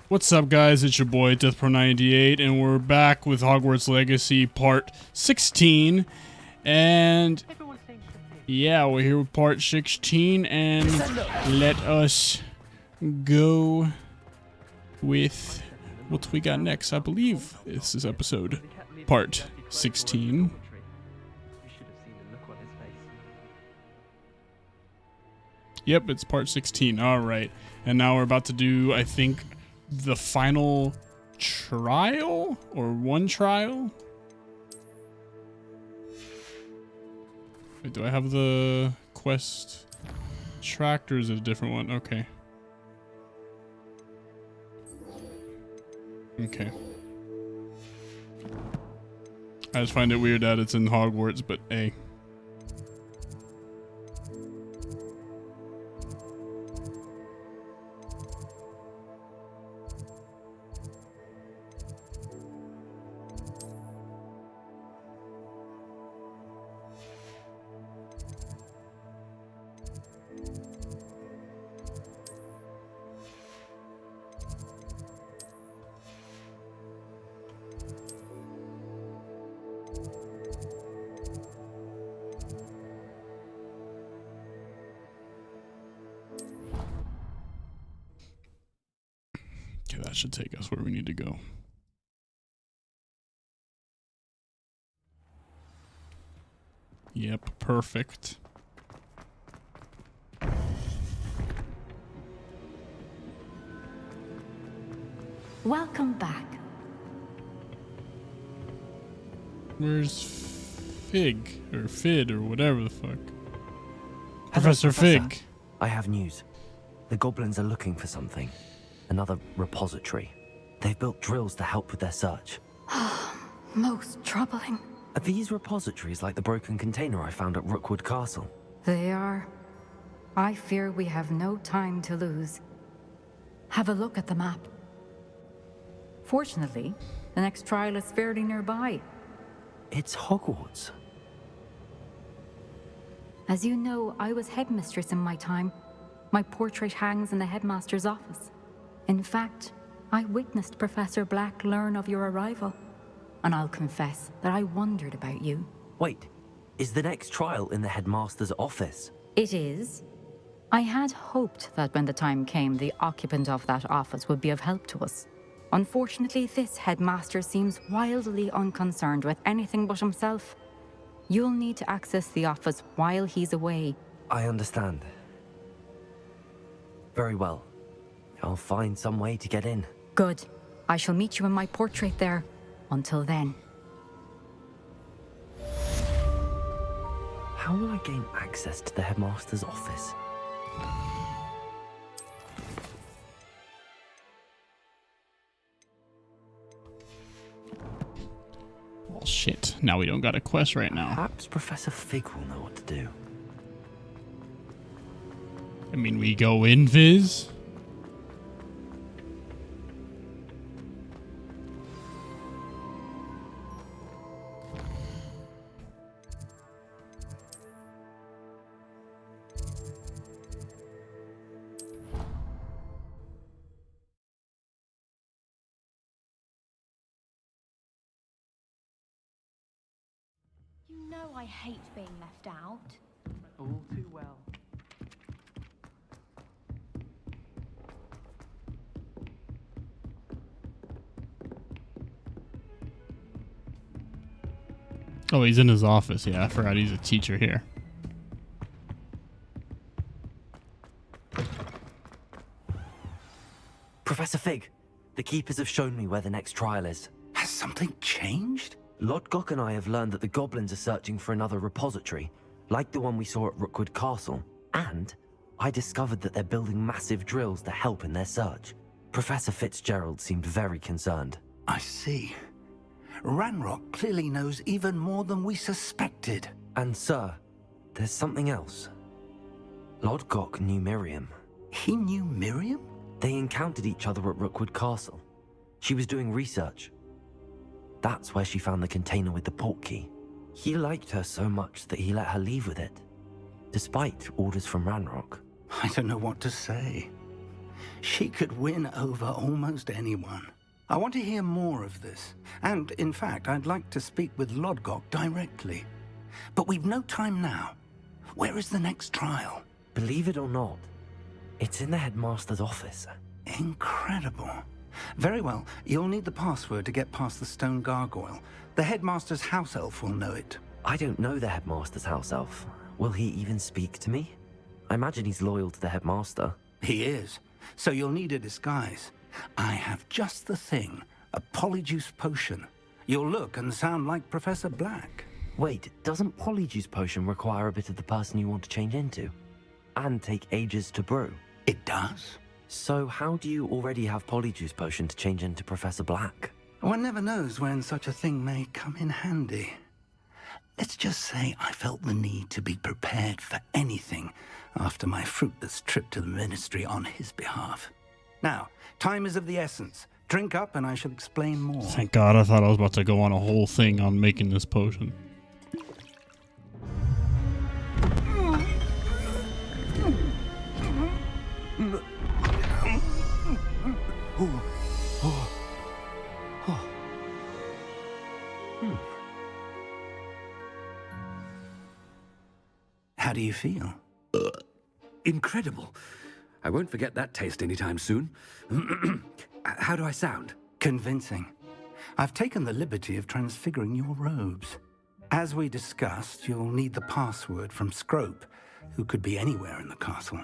What's up, guys? It's your boy DeathPro98, and we're back with Hogwarts Legacy Part 16. And yeah, we're here with Part 16, and let us go with what we got next. I believe this is episode Part 16. Yep, it's Part 16. All right, and now we're about to do, I think, the final trial or one trial. Wait, do I have the quest tracked or is it a different one? Okay. Okay. I just find it weird that it's in Hogwarts, but hey. Okay, that should take us where we need to go. Yep, perfect. Welcome back. Where's Fig? Or Fid, or whatever the fuck? Hello, Professor Fig. I have news. The goblins are looking for something. Another repository. They've built drills to help with their search. Most troubling. Are these repositories like the broken container I found at Rookwood Castle? They are. I fear we have no time to lose. Have a look at the map. Fortunately, the next trial is fairly nearby. It's Hogwarts. As you know, I was headmistress in my time. My portrait hangs in the headmaster's office. In fact, I witnessed Professor Black learn of your arrival. And I'll confess that I wondered about you. Wait, is the next trial in the headmaster's office? It is. I had hoped that when the time came, the occupant of that office would be of help to us. Unfortunately, this headmaster seems wildly unconcerned with anything but himself. You'll need to access the office while he's away. I understand. Very well. I'll find some way to get in. Good. I shall meet you in my portrait there. Until then. How will I gain access to the headmaster's office? Well, shit. Now we don't got a quest right now. Perhaps Professor Fig will know what to do. I mean, we go in, Viz. You know I hate being left out. All too well. Oh, he's in his office. Yeah, I forgot he's a teacher here. Professor Fig, the keepers have shown me where the next trial is. Has something changed? Lodgok and I have learned that the goblins are searching for another repository, like the one we saw at Rookwood Castle. And I discovered that they're building massive drills to help in their search. Professor Fitzgerald seemed very concerned. I see. Ranrock clearly knows even more than we suspected. And sir, there's something else. Lodgok knew Miriam. He knew Miriam? They encountered each other at Rookwood Castle. She was doing research. That's where she found the container with the portkey. He liked her so much that he let her leave with it, despite orders from Ranrock. I don't know what to say. She could win over almost anyone. I want to hear more of this. And, in fact, I'd like to speak with Lodgok directly. But we've no time now. Where is the next trial? Believe it or not, it's in the headmaster's office. Incredible. Very well. You'll need the password to get past the stone gargoyle. The headmaster's house elf will know it. I don't know the headmaster's house elf. Will he even speak to me? I imagine he's loyal to the headmaster. He is. So you'll need a disguise. I have just the thing. A Polyjuice potion. You'll look and sound like Professor Black. Wait, doesn't Polyjuice potion require a bit of the person you want to change into? And take ages to brew? It does. So how do you already have Polyjuice potion to change into Professor Black? One never knows when such a thing may come in handy. Let's just say I felt the need to be prepared for anything after my fruitless trip to the Ministry on his behalf. Now, time is of the essence. Drink up and I shall explain more. Thank God, I thought I was about to go on a whole thing on making this potion. How do you feel? Incredible. I won't forget that taste anytime soon. How do I sound? Convincing. I've taken the liberty of transfiguring your robes. As we discussed, you'll need the password from Scrope, who could be anywhere in the castle.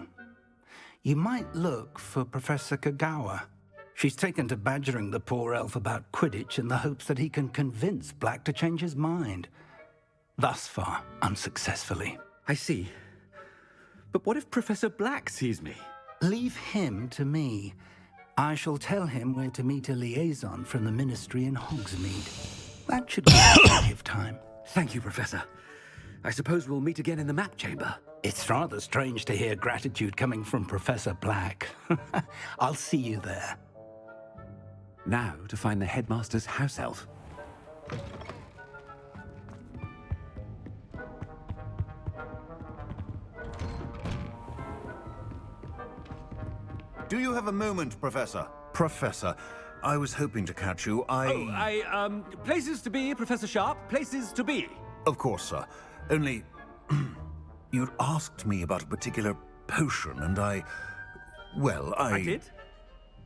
You might look for Professor Kagawa. She's taken to badgering the poor elf about Quidditch in the hopes that he can convince Black to change his mind. Thus far, unsuccessfully. I see. But what if Professor Black sees me? Leave him to me. I shall tell him where to meet a liaison from the Ministry in Hogsmeade. That should give plenty of time. Thank you, Professor. I suppose we'll meet again in the map chamber. It's rather strange to hear gratitude coming from Professor Black. I'll see you there. Now to find the headmaster's house elf. Do you have a moment, Professor? Professor, I was hoping to catch you. Places to be, Professor Sharp. Places to be. Of course, sir. Only... you'd asked me about a particular potion, and I did?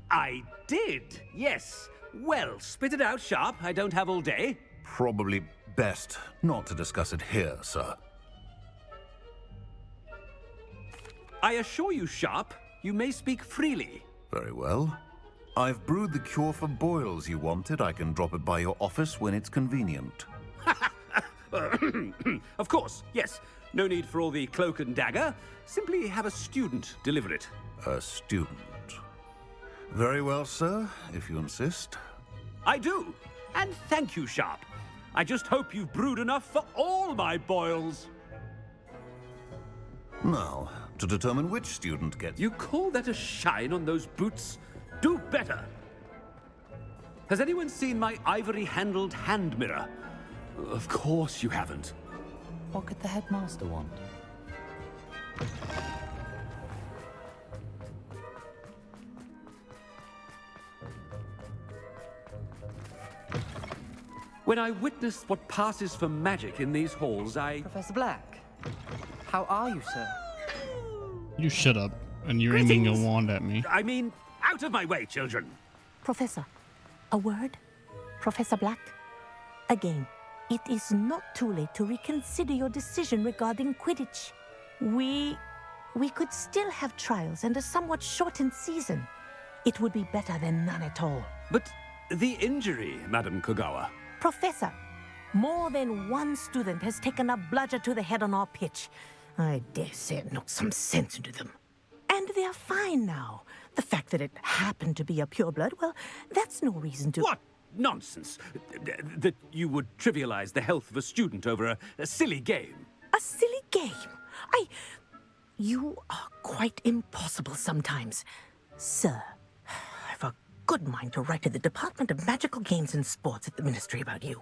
I did, yes. Well, spit it out, Sharp. I don't have all day. Probably best not to discuss it here, sir. I assure you, Sharp, you may speak freely. Very well. I've brewed the cure for boils you wanted. I can drop it by your office when it's convenient. Of course, yes. No need for all the cloak and dagger. Simply have a student deliver it. A student. Very well, sir, if you insist. I do. And thank you, Sharp. I just hope you've brewed enough for all my boils. Now, to determine which student gets... You call that a shine on those boots? Do better. Has anyone seen my ivory-handled hand mirror? Of course you haven't. What could the headmaster want? When I witnessed what passes for magic in these halls, Professor Black, how are you, sir? You shut up, and you're Greetings. aiming a wand at me. I mean, out of my way, children. Professor, a word? Professor Black? Again, it is not too late to reconsider your decision regarding Quidditch. We could still have trials and a somewhat shortened season. It would be better than none at all. But the injury, Madam Kogawa. Professor, more than one student has taken a bludger to the head on our pitch. I dare say it knocked some sense into them. And they're fine now. The fact that it happened to be a pureblood, well, that's no reason to... What nonsense! That you would trivialize the health of a student over a silly game. A silly game? You are quite impossible sometimes. Sir, I've a good mind to write to the Department of Magical Games and Sports at the Ministry about you.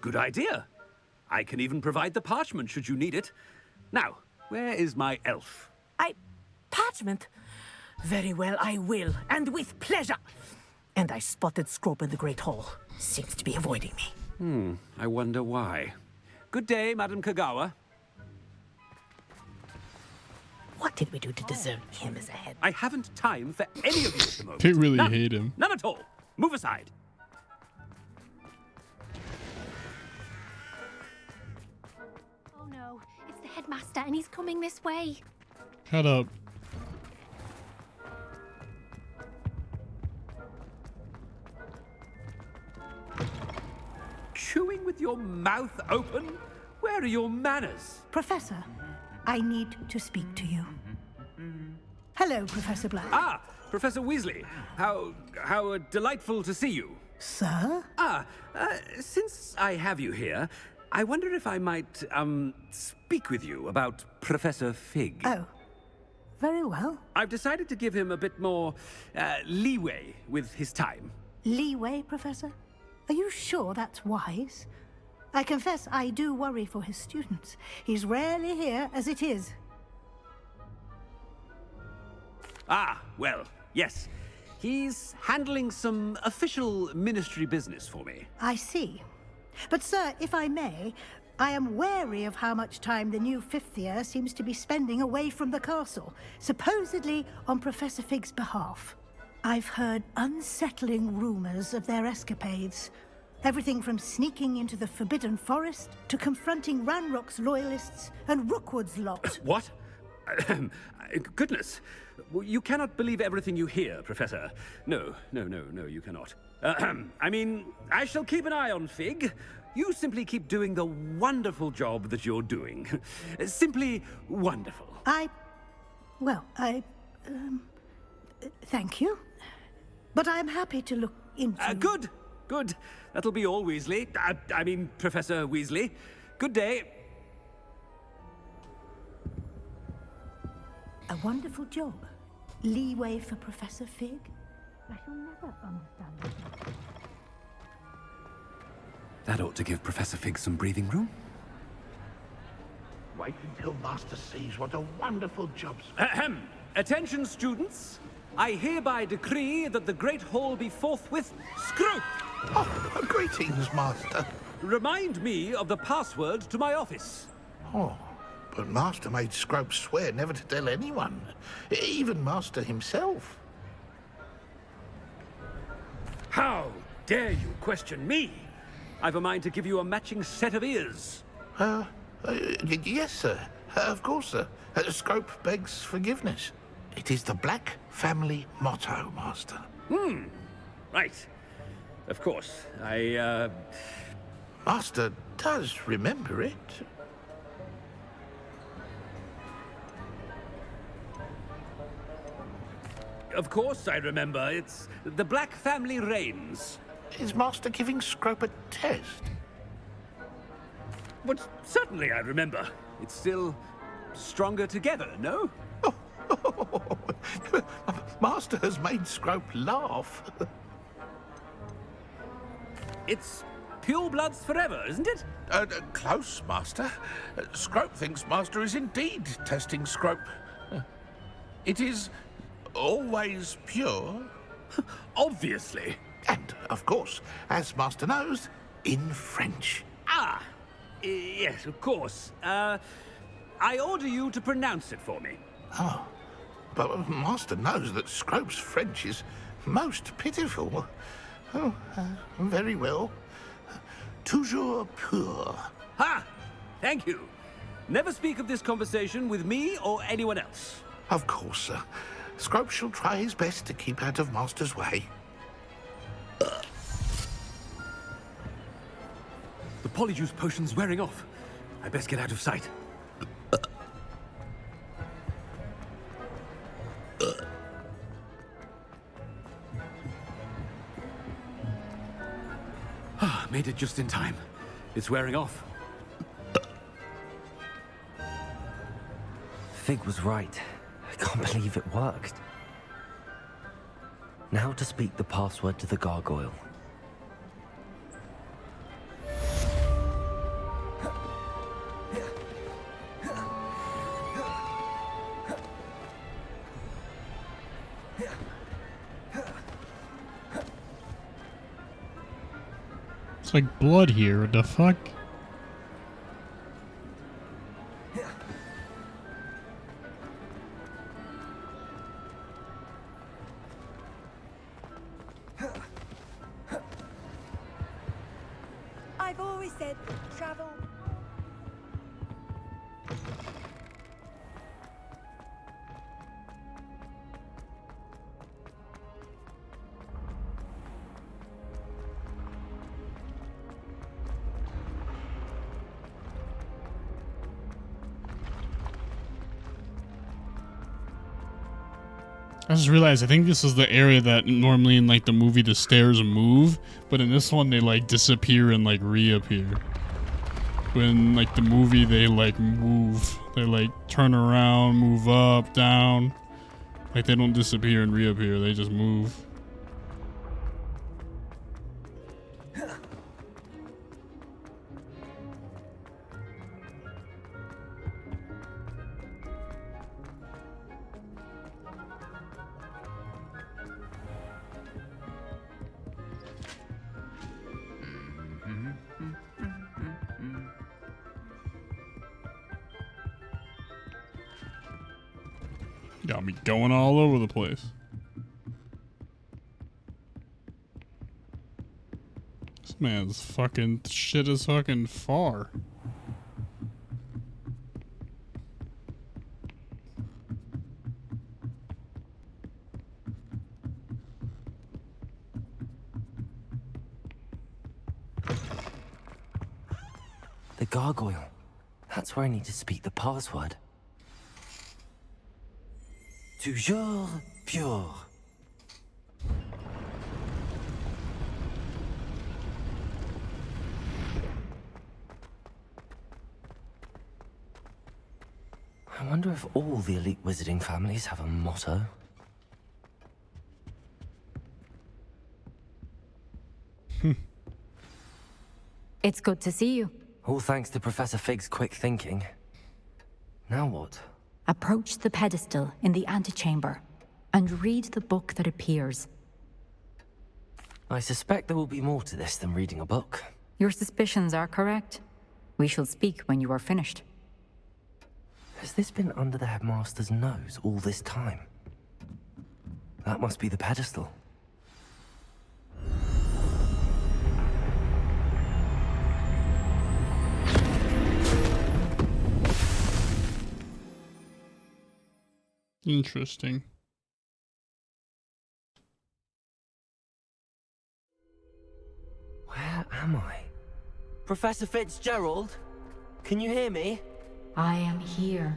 Good idea. I can even provide the parchment should you need it. Now, where is my elf? Parchment? Very well, I will, and with pleasure. And I spotted Scrope in the Great Hall. Seems to be avoiding me. I wonder why. Good day, Madam Kagawa. What did we do to deserve him as a head? I haven't time for any of you at the moment. They really None. hate him. None at all. Move aside. Oh no, it's the headmaster and he's coming this way. Shut up. Chewing with your mouth open? Where are your manners? Professor, I need to speak to you. Hello, Professor Black. Ah, Professor Weasley. How delightful to see you. Sir? Since I have you here, I wonder if I might, speak with you about Professor Fig. Oh, very well. I've decided to give him a bit more, leeway with his time. Leeway, Professor? Are you sure that's wise? I confess I do worry for his students. He's rarely here as it is. Ah, well, yes. He's handling some official ministry business for me. I see. But, sir, if I may, I am wary of how much time the new fifth year seems to be spending away from the castle, supposedly on Professor Fig's behalf. I've heard unsettling rumors of their escapades. Everything from sneaking into the Forbidden Forest to confronting Ranrock's loyalists and Rookwood's lot. What? Goodness. You cannot believe everything you hear, Professor. No, you cannot. I mean, I shall keep an eye on Fig. You simply keep doing the wonderful job that you're doing. Simply wonderful. Thank you. But I'm happy to look into... Good. That'll be all, Weasley. I mean, Professor Weasley. Good day. A wonderful job. Leeway for Professor Fig? I shall never understand it. That ought to give Professor Fig some breathing room. Wait until Master sees what a wonderful job. Ahem. Attention, students. I hereby decree that the Great Hall be forthwith scrooped. Oh, greetings, Master. Remind me of the password to my office. Oh, but Master made Scrope swear never to tell anyone, even Master himself. How dare you question me? I've a mind to give you a matching set of ears. Yes, sir. Of course, sir. Scrope begs forgiveness. It is the Black family motto, Master. Right. Of course. Master does remember it. Of course I remember. It's the Black family reigns. Is Master giving Scrope a test? But certainly I remember. It's still stronger together, no? Master has made Scrope laugh. It's pure bloods forever, isn't it? Close, Master. Scrope thinks Master is indeed testing Scrope. It is always pure. Obviously. And, of course, as Master knows, in French. Yes, of course. I order you to pronounce it for me. Oh, but Master knows that Scrope's French is most pitiful. Oh, very well. Toujours pur. Ha! Thank you. Never speak of this conversation with me or anyone else. Of course, sir. Scrope shall try his best to keep out of Master's way. The Polyjuice potion's wearing off. I best get out of sight. Made it just in time. It's wearing off. Fig was right. I can't believe it worked. Now to speak the password to the gargoyle. It's like blood here. What the fuck? I've always said travel. I just realized I think this is the area that normally in like the movie the stairs move, but in this one they like disappear and like reappear. When like the movie they like move, they like turn around, move up, down. Like they don't disappear and reappear, they just move. Got me going all over the place. This man's fucking shit is fucking far. The gargoyle. That's where I need to speak the password. Toujours pure. I wonder if all the elite wizarding families have a motto. It's good to see you. All thanks to Professor Fig's quick thinking. Now what? Approach the pedestal in the antechamber and read the book that appears. I suspect there will be more to this than reading a book. Your suspicions are correct. We shall speak when you are finished. Has this been under the headmaster's nose all this time? That must be the pedestal. Interesting. Where am I? Professor Fitzgerald? Can you hear me? I am here.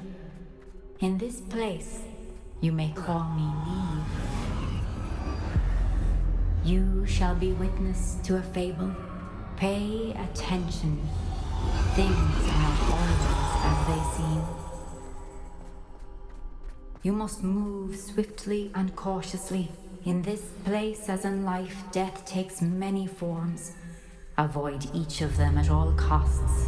In this place, you may call me Neve. You shall be witness to a fable. Pay attention. Things are not always as they seem. You must move swiftly and cautiously. In this place, as in life, death takes many forms. Avoid each of them at all costs.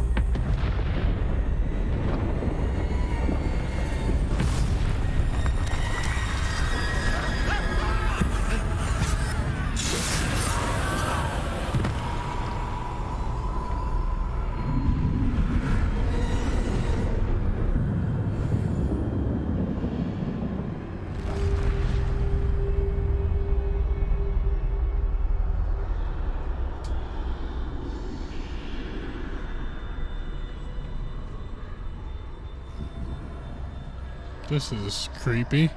This is creepy.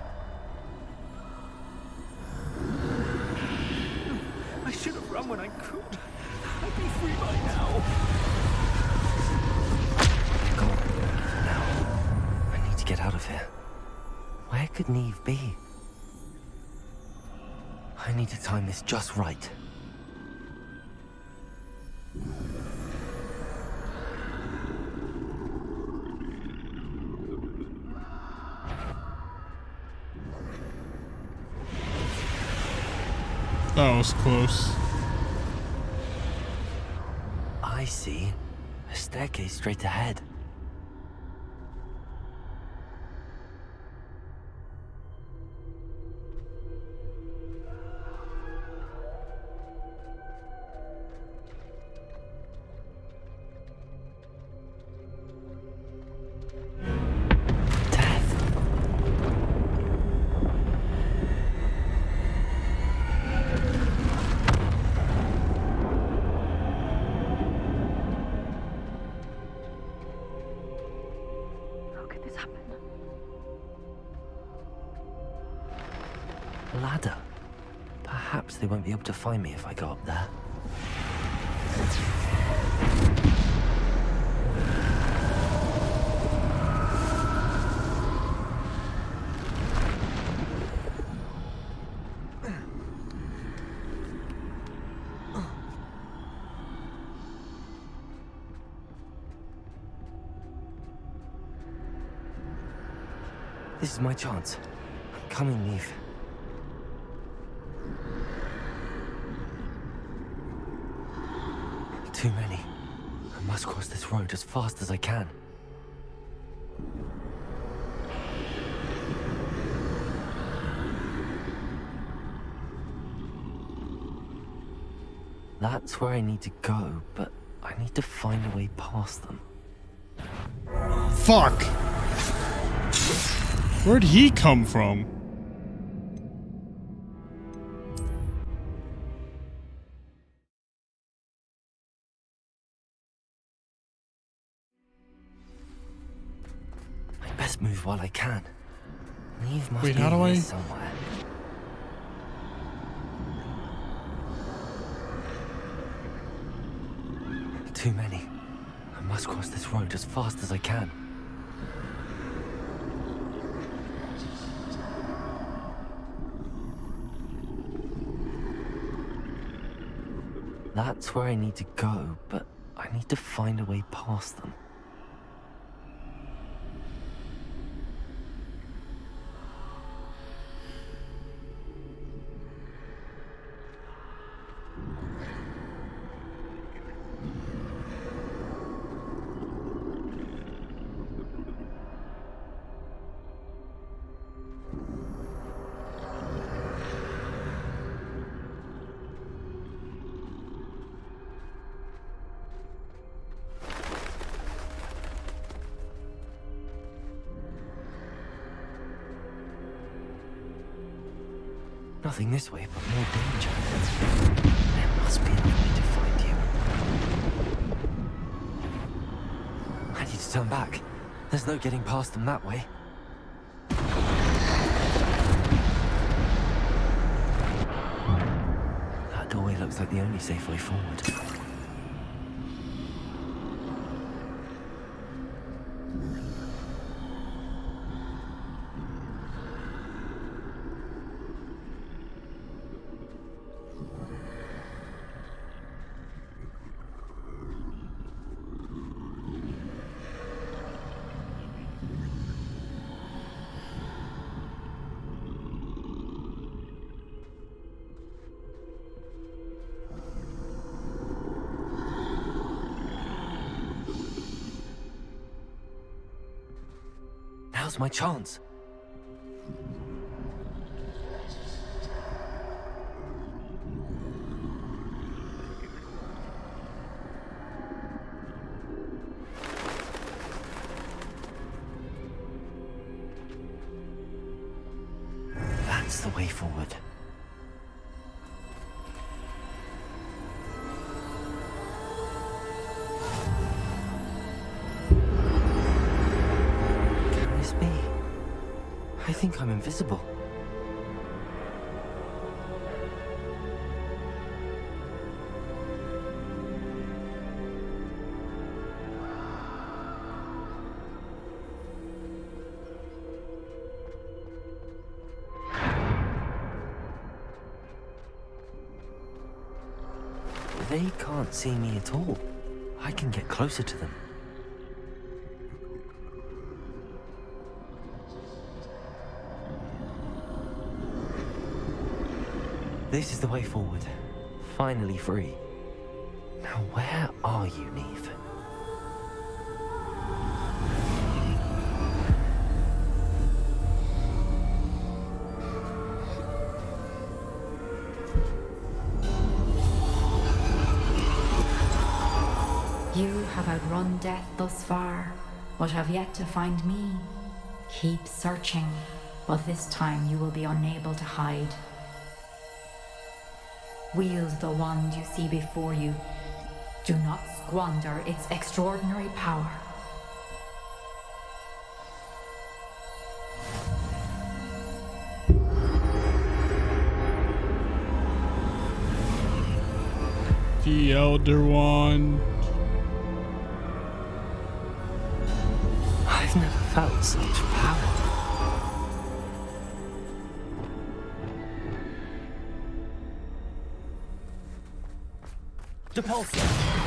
I should have run when I could. I'd be free by now. Go on, now. I need to get out of here. Where could Neve be? I need to time this just right. That was close. I see. A staircase straight ahead. Death. How could this happen? A ladder. Perhaps they won't be able to find me if I go up there. This is my chance. I'm coming, Neve. Too many. I must cross this road as fast as I can. That's where I need to go, but I need to find a way past them. Fuck! Where'd he come from? I best move while I can. Neve must Wait, be how do here I- somewhere. Too many. I must cross this road as fast as I can. That's where I need to go, but I need to find a way past them. Nothing this way, but more danger. There must be another way to find you. I need to turn back. There's no getting past them that way. That doorway looks like the only safe way forward. Now's my chance. That's the way forward. I think I'm invisible. They can't see me at all. I can get closer to them. This is the way forward. Finally free. Now where are you, Neve? You have outrun death thus far. but have yet to find me. Keep searching, but this time you will be unable to hide. Wield the wand you see before you. Do not squander its extraordinary power. The Elder Wand. I've never felt such power. Depulsor!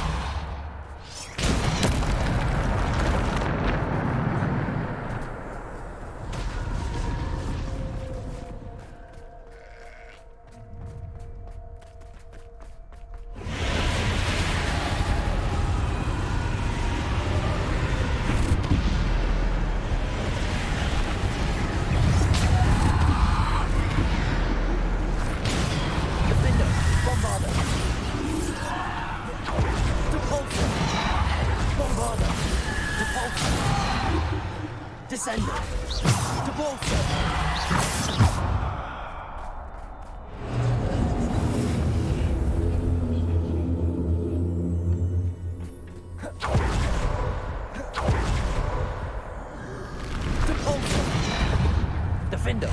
Defender.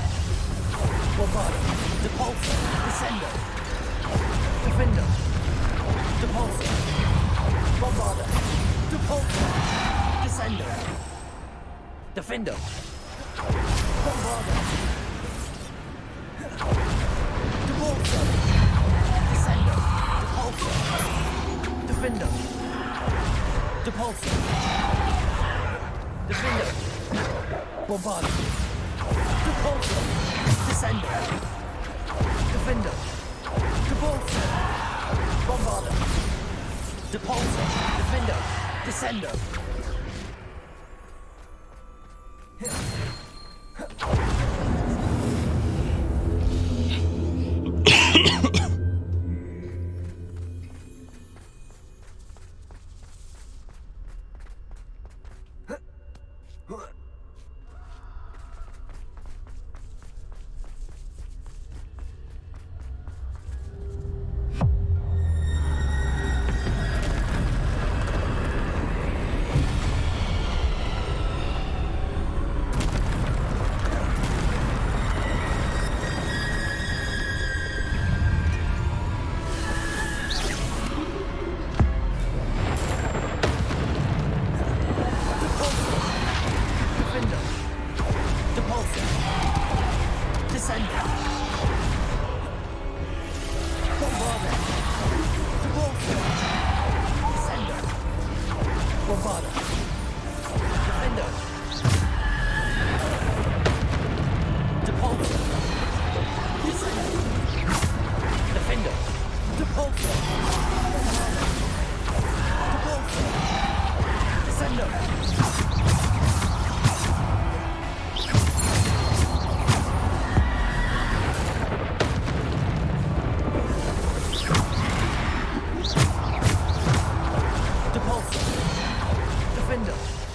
Bombarda. Depulsor. Descender. Defender. Depulsor. Bombarda. Depulsor. Descender. Defender. Bombarda. Depulsor. Descender. Depulsor. Defender. Depulsor. Defender. Bombarda. Depulsor. Descender. Defender. Depulsor. Bombarda. Depulsor. Defender. Descender.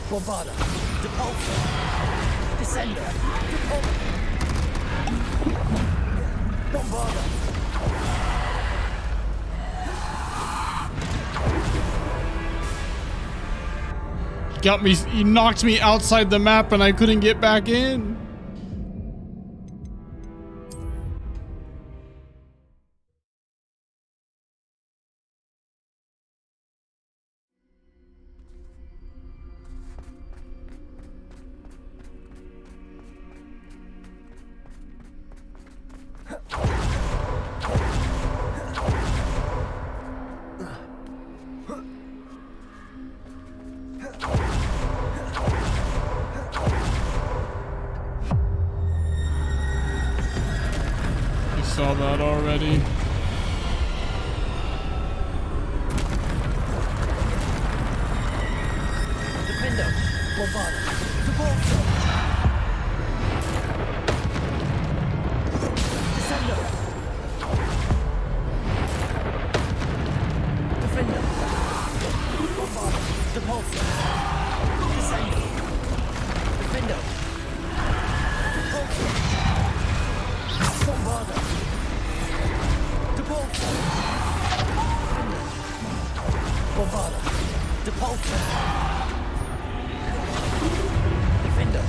Bombarda. Depulsor. Descender. Bombarda. Got me. He knocked me outside the map and I couldn't get back in. Saw that already. Defender. Bombarda. Depulsor. Descender. Defender. Bombarda. Depulsor. Descender. Defender. Repulsor. Bombarda. Depulsor. Bombarda. Depulsor. Defender.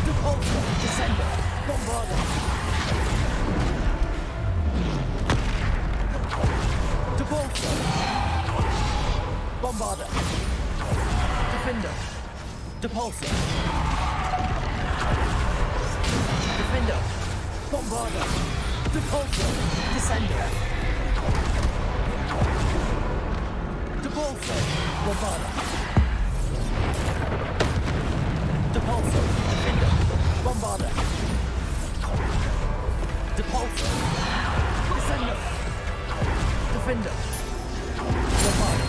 Depulsor. Descender. Bombarda. Depulsor. Bombarda. Defender. Depulsor. Defender. Bombarda. Depulsor. Descender. Depulsor. Bombarda. Depulsor. Defender. Bombarda. Depulsor. Descender. Defender. Bombarda.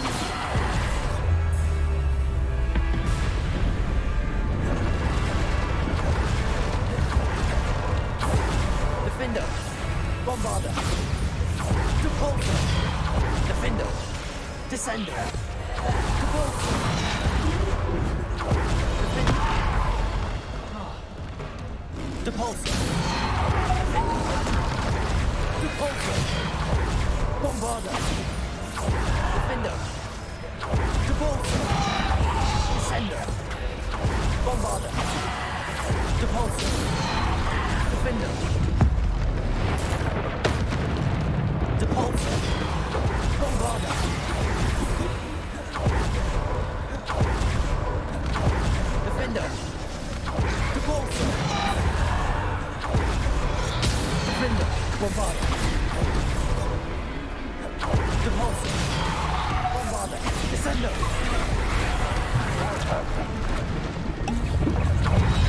Defender. Bombarda. Depulsor. Defender. Descender. Depulsor. Defender. Depulsor. Depulsor. Bombarda. Defender. Depulsor. Descender. Bombarda. Depulsor. Defender. Depulsor. Bombarda. Defender. Depulsor. Defender. Bombarda. Depulsor. Bombarda. Descender.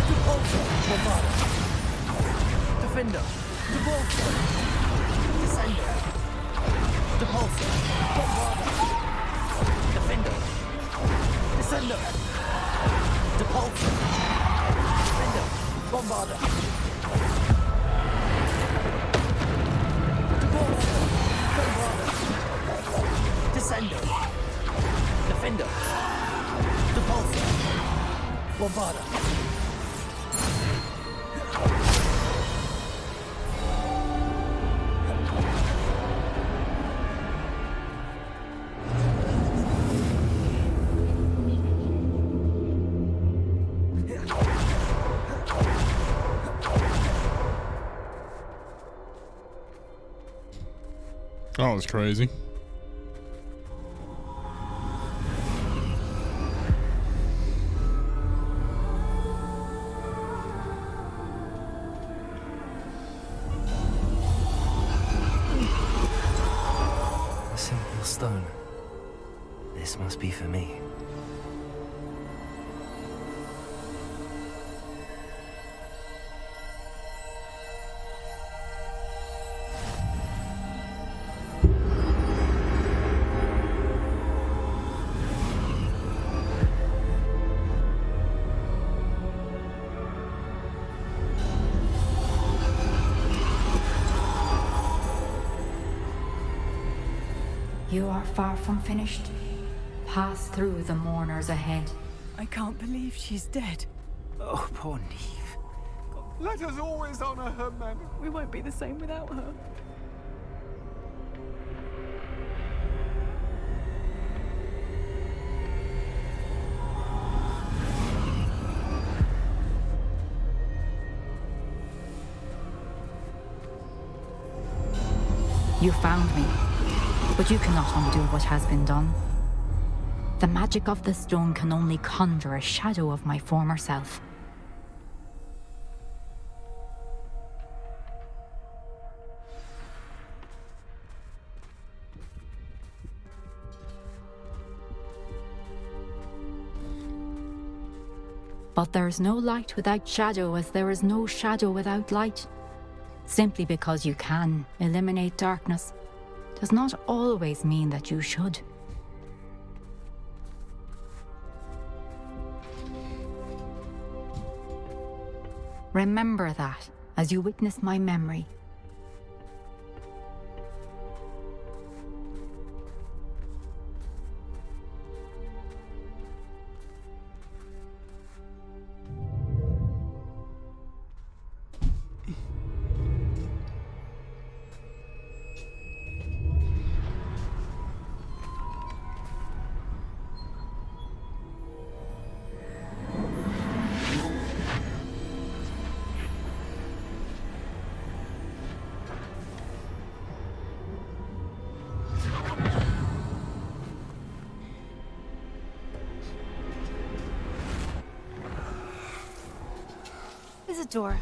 Depulsor. Bombarda. Defender. Depulsor. Descender. Depulsor. Bombarda. Defender. Descender. Depulsor. Defender. Bombarda. Depulsor. Bombarda. Descender. Defender. Depulsor. Bombarda. That was crazy. A simple stone. This must be for me. You are far from finished. Pass through the mourners ahead. I can't believe she's dead. Oh, poor Neve. Let us always honor her memory. We won't be the same without her. You found me, but you cannot undo what has been done. The magic of the stone can only conjure a shadow of my former self. But there is no light without shadow, as there is no shadow without light. Simply because you can eliminate darkness does not always mean that you should. Remember that as you witness my memory. Isadora,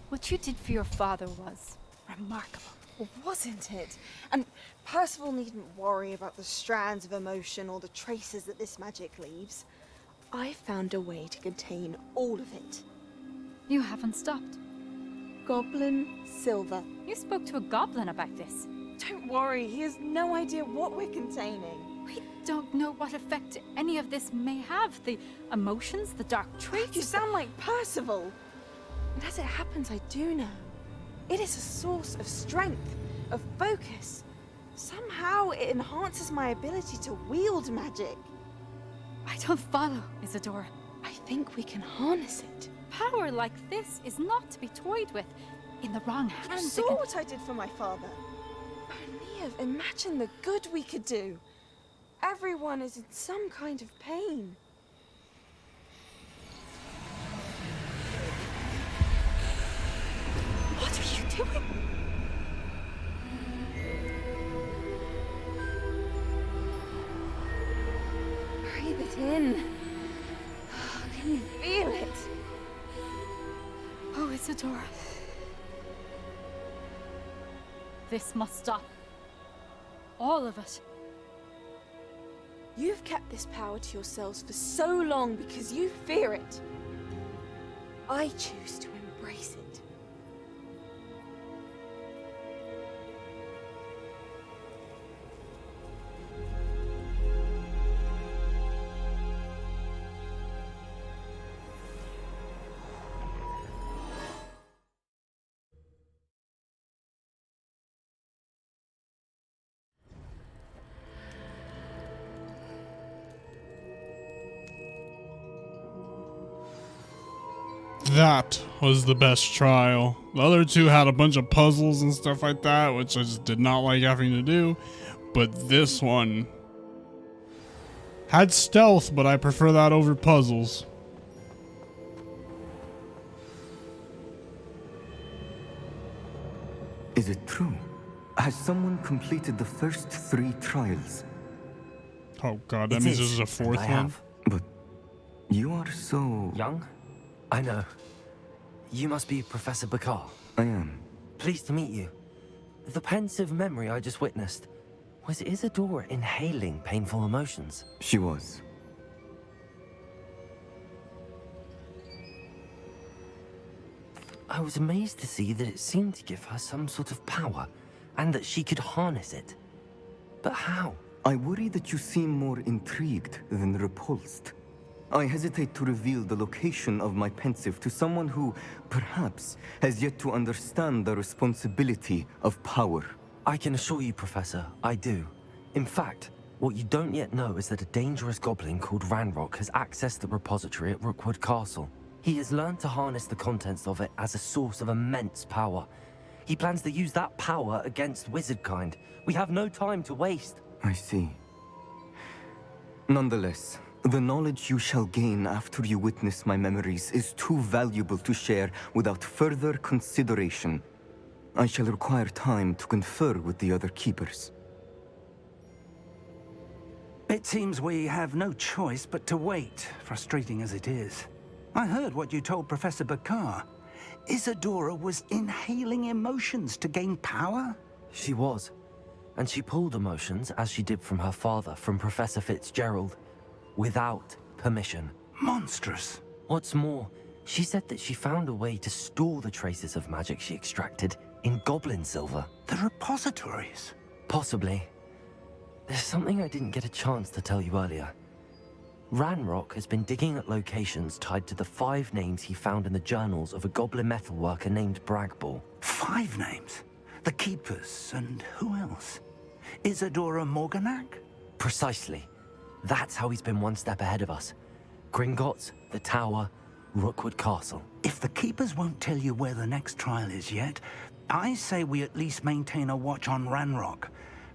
what you did for your father was remarkable. Well, wasn't it? And Percival needn't worry about the strands of emotion or the traces that this magic leaves. I found a way to contain all of it. You haven't stopped. Goblin Silver. You spoke to a goblin about this. Don't worry, he has no idea what we're containing. We don't know what effect any of this may have. The emotions, the dark traits. You sound like Percival. And as it happens, I do know. It is a source of strength, of focus. Somehow it enhances my ability to wield magic. I don't follow, Isadora. I think we can harness it. Power like this is not to be toyed with. In the wrong hands, You saw what I did for my father. Only imagine the good we could do. Everyone is in some kind of pain. What are you doing? Breathe it in. Can you feel it? Oh, Isadora. This must stop. All of it. You've kept this power to yourselves for so long because you fear it. I choose to embrace it. That was the best trial. The other two had a bunch of puzzles and stuff like that, which I just did not like having to do. But this one had stealth, but I prefer that over puzzles. Is it true? Has someone completed the first 3 trials? Oh god, that means there's a 4th one? But you are so... Young? I know. You must be Professor Bakar. I am. Pleased to meet you. The pensive memory I just witnessed, was Isadora inhaling painful emotions? She was. I was amazed to see that it seemed to give her some sort of power, and that she could harness it. But how? I worry that you seem more intrigued than repulsed. I hesitate to reveal the location of my pensive to someone who, perhaps, has yet to understand the responsibility of power. I can assure you, Professor, I do. In fact, what you don't yet know is that a dangerous goblin called Ranrock has accessed the repository at Rookwood Castle. He has learned to harness the contents of it as a source of immense power. He plans to use that power against wizardkind. We have no time to waste. I see. Nonetheless, the knowledge you shall gain after you witness my memories is too valuable to share without further consideration. I shall require time to confer with the other keepers. It seems we have no choice but to wait, frustrating as it is. I heard what you told Professor Bakar. Isadora was inhaling emotions to gain power? She was. And she pulled emotions, as she did from her father, from Professor Fitzgerald, without permission. Monstrous. What's more, she said that she found a way to store the traces of magic she extracted in goblin silver. The repositories? Possibly. There's something I didn't get a chance to tell you earlier. Ranrock has been digging at locations tied to the 5 names he found in the journals of a goblin metalworker named Bragball. 5 names? The Keepers, and who else? Isadora Morganac? Precisely. That's how he's been one step ahead of us. Gringotts, the Tower, Rookwood Castle. If the Keepers won't tell you where the next trial is yet, I say we at least maintain a watch on Ranrock.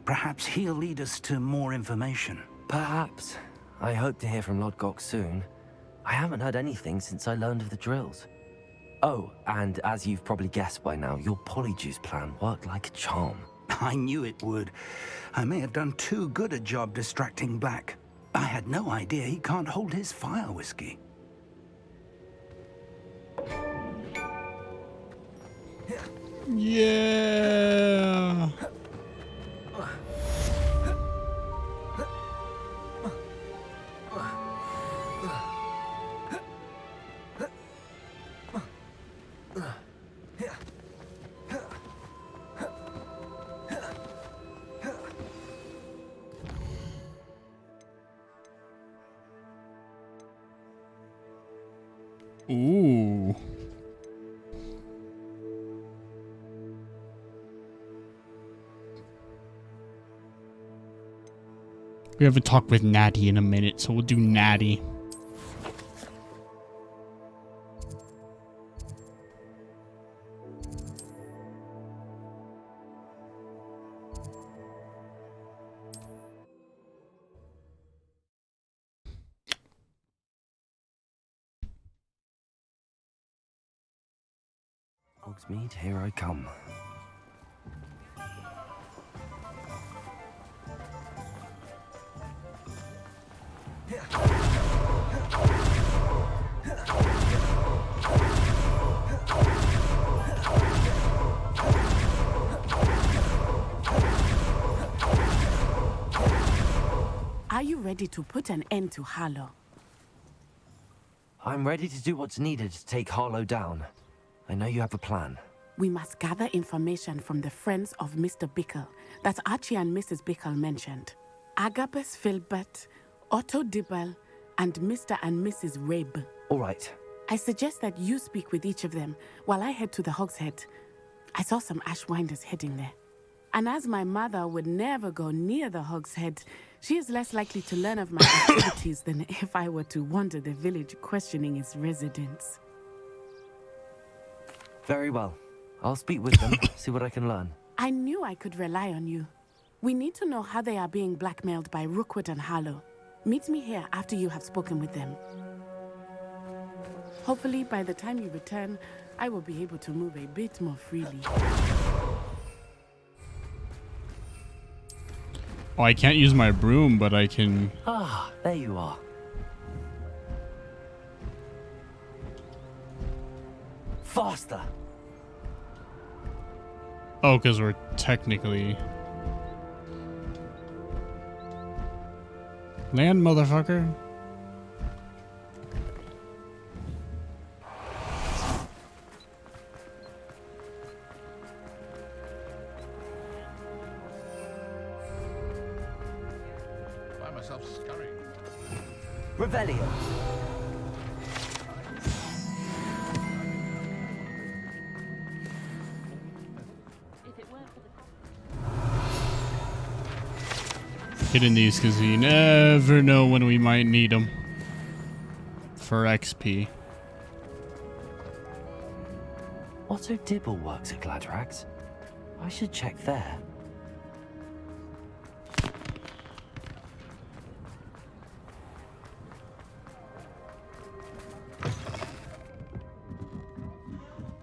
Perhaps he'll lead us to more information. Perhaps. I hope to hear from Lodgok soon. I haven't heard anything since I learned of the drills. Oh, and as you've probably guessed by now, your Polyjuice plan worked like a charm. I knew it would. I may have done too good a job distracting Black. I had no idea he can't hold his fire whiskey. Yeah. Ooh. We haven't talked with Natty in a minute, so we'll do Natty. Hogsmeade, here I come. Are you ready to put an end to Harlow? I'm ready to do what's needed to take Harlow down. I know you have a plan. We must gather information from the friends of Mr. Bickle that Archie and Mrs. Bickle mentioned. Agabus Filbert, Otto Dibble, and Mr. and Mrs. Rabe. All right. I suggest that you speak with each of them while I head to the Hogshead. I saw some Ashwinders heading there. And as my mother would never go near the Hogshead, she is less likely to learn of my activities than if I were to wander the village questioning its residents. Very well. I'll speak with them, see what I can learn. I knew I could rely on you. We need to know how they are being blackmailed by Rookwood and Harlow. Meet me here after you have spoken with them. Hopefully, by the time you return, I will be able to move a bit more freely. Oh, I can't use my broom, but I can... Ah, there you are. Faster! Oh, because we're technically... Land, motherfucker. Find myself scurrying. Revelio. Hitting these because you never know when we might need them for XP. Otto Dibble works at Gladrags. I should check there.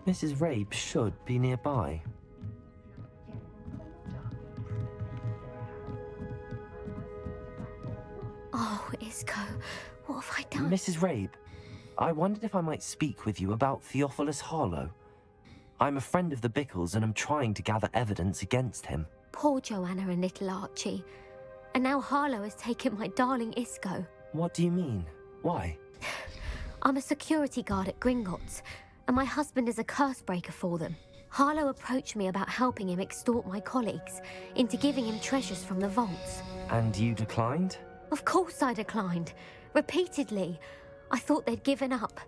Mrs. Rabe should be nearby. Oh, Isco, what have I done? Mrs. Rabe, I wondered if I might speak with you about Theophilus Harlow. I'm a friend of the Bickles and I'm trying to gather evidence against him. Poor Joanna and little Archie. And now Harlow has taken my darling Isco. What do you mean? Why? I'm a security guard at Gringotts, and my husband is a curse breaker for them. Harlow approached me about helping him extort my colleagues into giving him treasures from the vaults. And you declined? Of course I declined. Repeatedly. I thought they'd given up,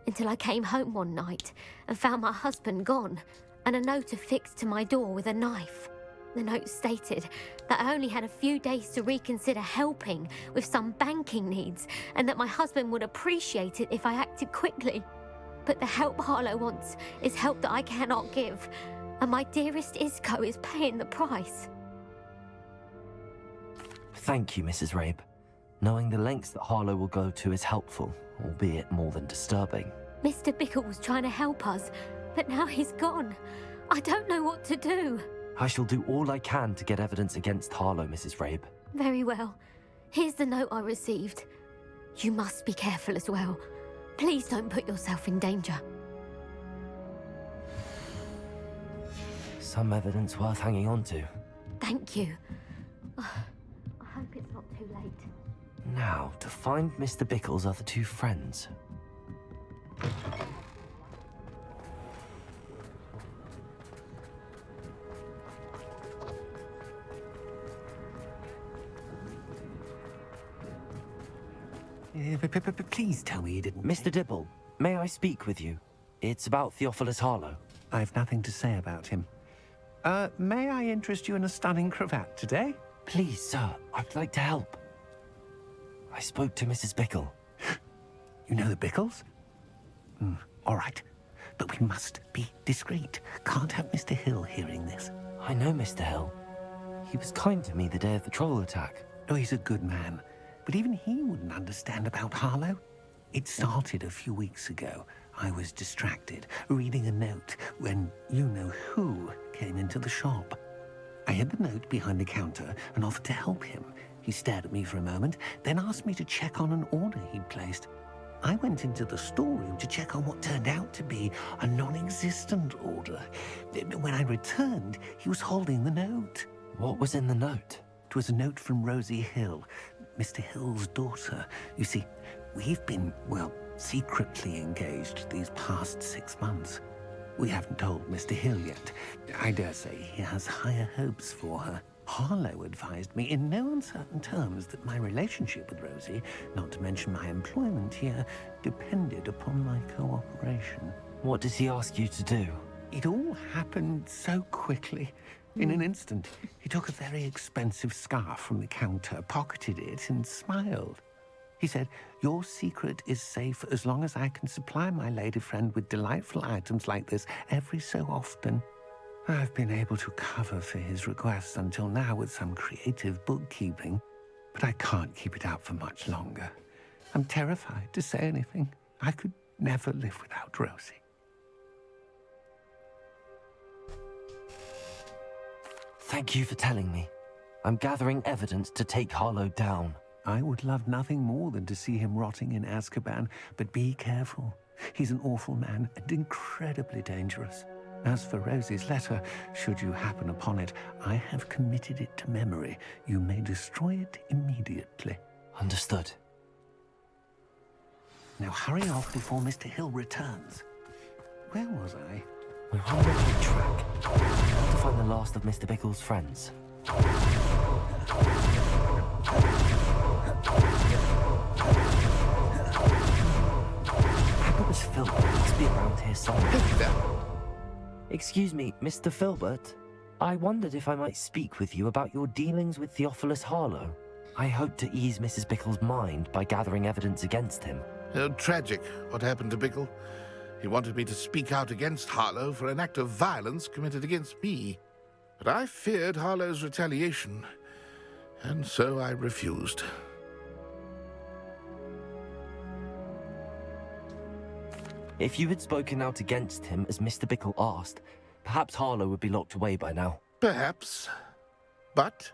until I came home one night and found my husband gone, and a note affixed to my door with a knife. The note stated that I only had a few days to reconsider helping with some banking needs, and that my husband would appreciate it if I acted quickly. But the help Harlow wants is help that I cannot give, and my dearest Isco is paying the price. Thank you, Mrs. Rabe. Knowing the lengths that Harlow will go to is helpful, albeit more than disturbing. Mr. Bickle was trying to help us, but now he's gone. I don't know what to do. I shall do all I can to get evidence against Harlow, Mrs. Rabe. Very well. Here's the note I received. You must be careful as well. Please don't put yourself in danger. Some evidence worth hanging on to. Thank you. I hope it's not too late. Now, to find Mr. Bickle's other two friends. Please tell me you didn't... Mr. Dibble, may I speak with you? It's about Theophilus Harlow. I've nothing to say about him. May I interest you in a stunning cravat today? Please, sir, I'd like to help. I spoke to Mrs. Bickle. You know the Bickles? All right. But we must be discreet. Can't have Mr. Hill hearing this. I know Mr. Hill. He was kind to me the day of the troll attack. Oh, he's a good man. But even he wouldn't understand about Harlow. It started a few weeks ago. I was distracted, reading a note, when you-know-who came into the shop. I hid the note behind the counter and offered to help him. He stared at me for a moment, then asked me to check on an order he'd placed. I went into the storeroom to check on what turned out to be a non-existent order. When I returned, he was holding the note. What was in the note? It was a note from Rosie Hill, Mr. Hill's daughter. You see, we've been, well, secretly engaged these past 6 months. We haven't told Mr. Hill yet. I dare say he has higher hopes for her. Harlow advised me in no uncertain terms that my relationship with Rosie, not to mention my employment here, depended upon my cooperation. What did he ask you to do? It all happened so quickly. In an instant, he took a very expensive scarf from the counter, pocketed it, and smiled. He said, "Your secret is safe as long as I can supply my lady friend with delightful items like this every so often." I've been able to cover for his requests until now with some creative bookkeeping, but I can't keep it out for much longer. I'm terrified to say anything. I could never live without Rosie. Thank you for telling me. I'm gathering evidence to take Harlow down. I would love nothing more than to see him rotting in Azkaban, but be careful. He's an awful man and incredibly dangerous. As for Rosie's letter, should you happen upon it, I have committed it to memory. You may destroy it immediately. Understood. Now hurry off before Mr. Hill returns. Where was I? We're on the right track. I have to find the last of Mr. Bickle's friends. Agabus Filbert must be around here somewhere. Excuse me, Mr. Filbert. I wondered if I might speak with you about your dealings with Theophilus Harlow. I hope to ease Mrs. Bickle's mind by gathering evidence against him. Tragic, what happened to Bickle. He wanted me to speak out against Harlow for an act of violence committed against me. But I feared Harlow's retaliation, and so I refused. If you had spoken out against him as Mr. Bickle asked, perhaps Harlow would be locked away by now. Perhaps. But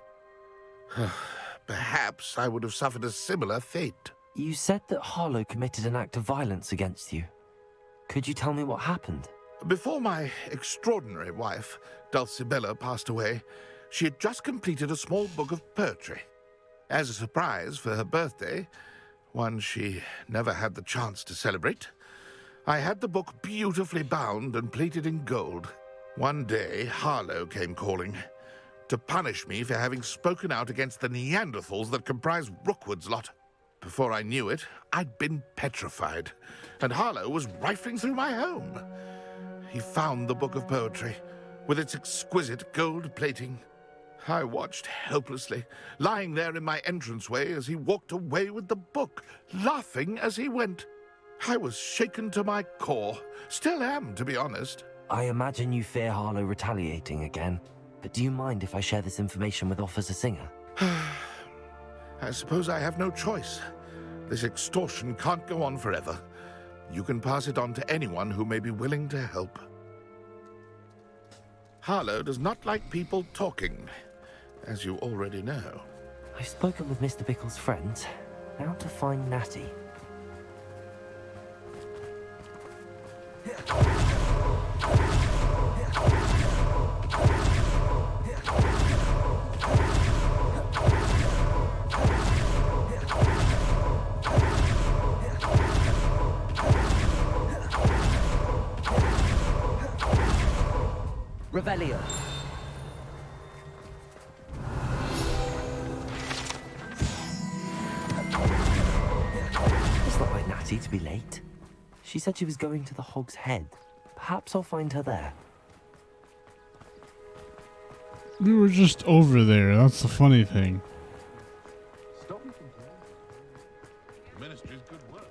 perhaps I would have suffered a similar fate. You said that Harlow committed an act of violence against you. Could you tell me what happened? Before my extraordinary wife, Dulcibella, passed away, she had just completed a small book of poetry. As a surprise for her birthday, one she never had the chance to celebrate, I had the book beautifully bound and plated in gold. One day, Harlow came calling to punish me for having spoken out against the Neanderthals that comprise Rookwood's lot. Before I knew it, I'd been petrified, and Harlow was rifling through my home. He found the book of poetry, with its exquisite gold plating. I watched helplessly, lying there in my entranceway as he walked away with the book, laughing as he went. I was shaken to my core. Still am, to be honest. I imagine you fear Harlow retaliating again, but do you mind if I share this information with Officer Singer? I suppose I have no choice. This extortion can't go on forever. You can pass it on to anyone who may be willing to help. Harlow does not like people talking, as you already know. I've spoken with Mr. Bickle's friends. Now to find Natty. Revelio. It's not like Natty to be late. She said she was going to the Hog's Head. Perhaps I'll find her there. We were just over there. That's the funny thing. Ministry's good work.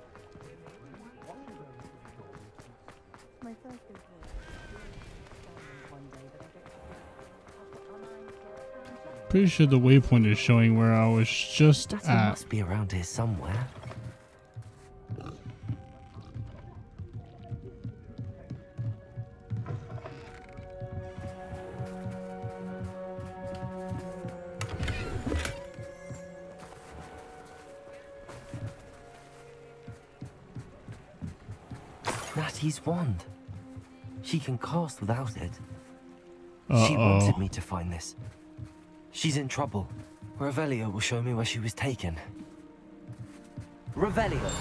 Pretty sure the waypoint is showing where I was just Natty at. must be around here somewhere. Natty's wand. She can cast without it. She wanted me to find this. She's in trouble. Revelio will show me where she was taken. Revelio!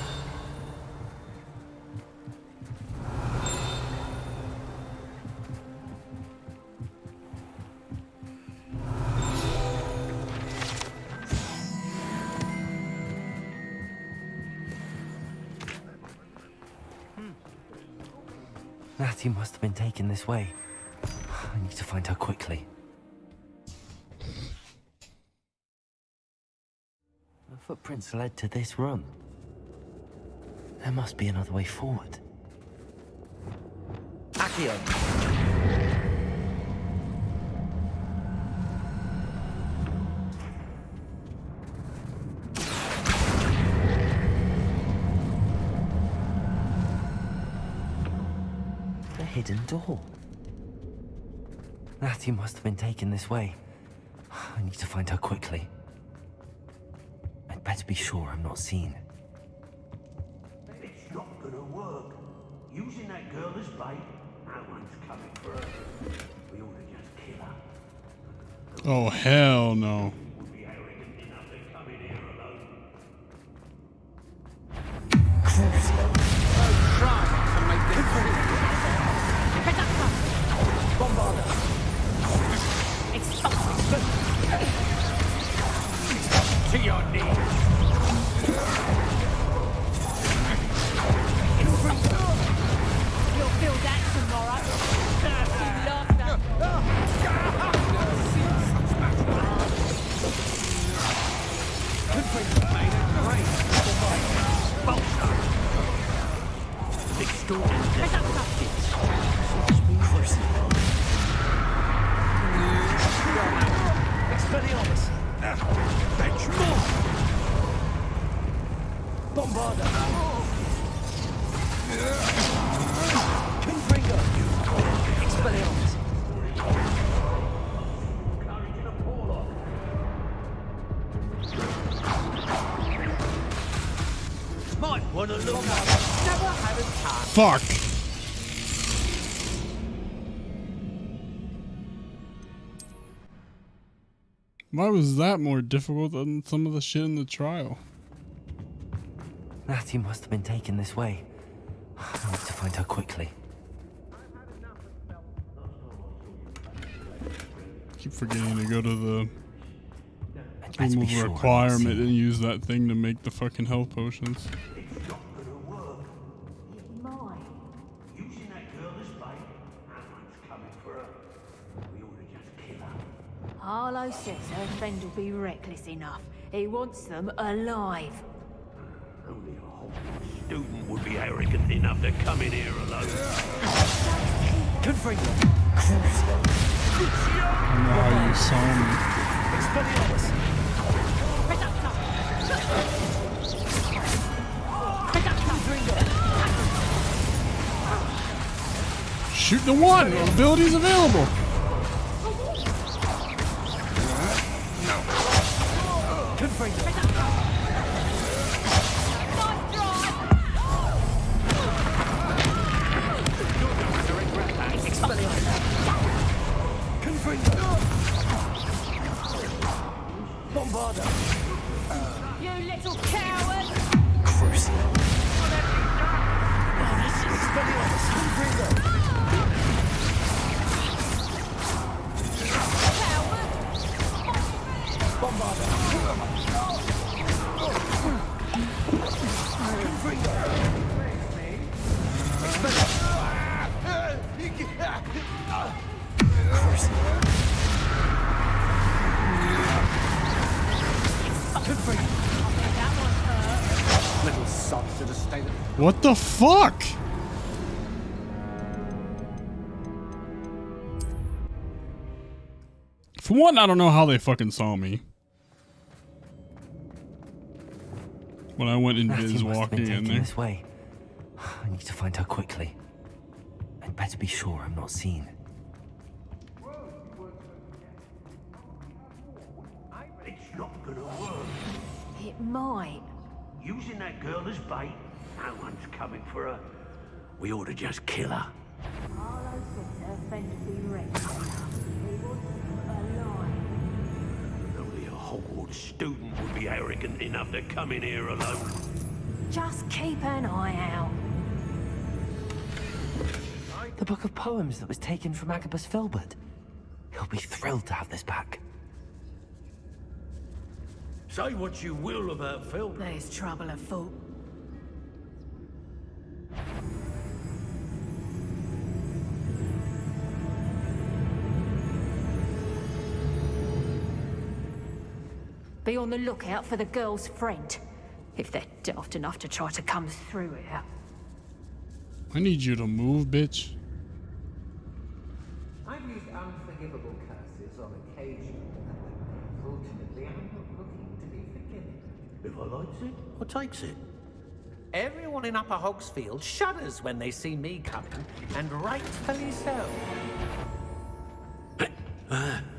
Natty must have been taken this way. I need to find her quickly. The footprints led to this room. There must be another way forward. Accio! The hidden door. Natty must have been taken this way. I need to find her quickly. I'd better be sure I'm not seen. It's not gonna work. Using that girl as bait, no one's coming for her. We ought to just kill her. Oh, hell no. Would be arrogant enough to come in here alone. Try to make them free. Bombarda. To your knees. You'll feel that tomorrow. You love that. Expelliarmus. Bombarda. Confringo. Expelliarmus. Might want to look up. Never had a time. Fuck. Why was that more difficult than some of the shit in the trial? Natty must have been taken this way. I need to find her quickly. Keep forgetting to go to the better be remove sure I'm not requirement seen. and use that thing to make the fucking health potions. Using that girl as bait, no one's coming for her. We ought to just kill her. Harlow says her friend will be reckless enough. He wants them alive. Only a Hogwarts student would be arrogant enough to come in here alone. Confringo. I don't know how you saw me. Expelliarmus. Shoot the one! Abilities available! Confringo. Bombarda. You little coward! Crucial. Expelliarmus. Confringo. sods should have stayed at What the fuck? For one, I don't know how they fucking saw me. When I went in Matthew Viz must have been walking in taken there. this way. I need to find her quickly. I'd better be sure I'm not seen. It's not gonna work. It might. Using that girl as bait, no one's coming for her. We ought to just kill her. Carlo said her friend would be reckless enough. He wants them alive. Only a Hogwarts student would be arrogant enough to come in here alone. Just keep an eye out. The book of poems that was taken from Agabus Filbert. He'll be thrilled to have this back. Say what you will about Filbert. There's trouble afoot. Be on the lookout for the girl's friend, if they're daft enough to try to come through here. I need you to move, bitch. I've used unforgivable curses on occasion. Fortunately, I'm not looking to be forgiven. If I likes it, I takes it. Everyone in Upper Hogsfield shudders when they see me coming, and rightfully so.